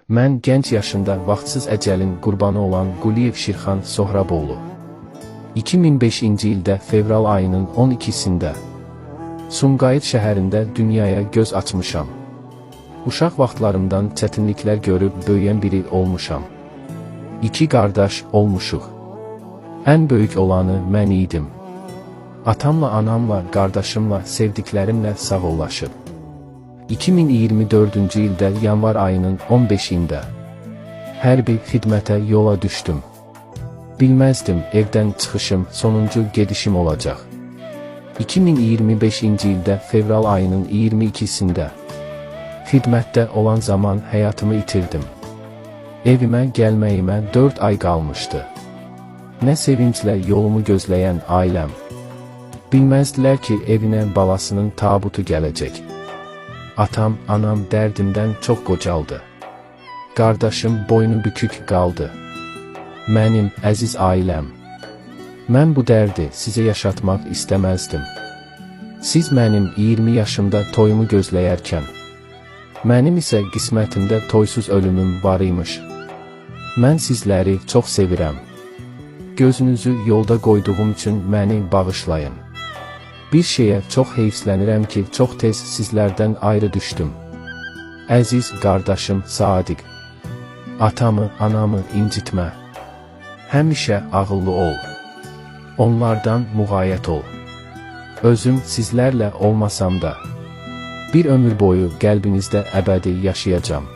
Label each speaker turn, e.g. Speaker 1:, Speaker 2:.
Speaker 1: Mən gənc yaşında vaxtsız əcəlin qurbanı olan Quliyev Şirxan Sohraboğlu. 2005-ci ildə fevral ayının 12-sində Sumqayıt şəhərində dünyaya göz açmışam. Uşaq vaxtlarımdan çətinliklər görüb böyüyən biri olmuşam. 2 qardaş olmuşuq. Ən böyük olanı mən idim. Atamla, anamla, qardaşımla, sevdiklərimlə sağollaşıb. 2024-cü ildə yanvar ayının 15-ində hərbi xidmətə yola düşdüm. Bilməzdim evdən çıxışım sonuncu gedişim olacaq. 2025-ci ildə fevral ayının 22-sində xidmətdə olan zaman həyatımı itirdim. Evimə gəlməyimə 4 ay qalmışdı. Nə sevinclə yolumu gözləyən ailəm. Bilməzdilər ki, evinə balasının tabutu gələcək. Atam, anam dərdimdən çox qocaldı. Qardaşım boynu bükük qaldı. Mənim əziz ailəm. Mən bu dərdi sizə yaşatmaq istəməzdim. Siz mənim 20 yaşımda toyumu gözləyərkən, mənim isə qismətimdə toysuz ölümüm var imiş. Mən sizləri çox sevirəm. Gözünüzü yolda qoyduğum üçün məni bağışlayın. Bir şeyə çox heyfslənirəm ki, çox tez sizlərdən ayrı düşdüm. Əziz qardaşım Sadiq, atamı, anamı incitmə. Həmişə ağıllı ol. Onlardan müğayət ol. Özüm sizlərlə olmasam da, bir ömür boyu qəlbinizdə əbədi yaşayacağam.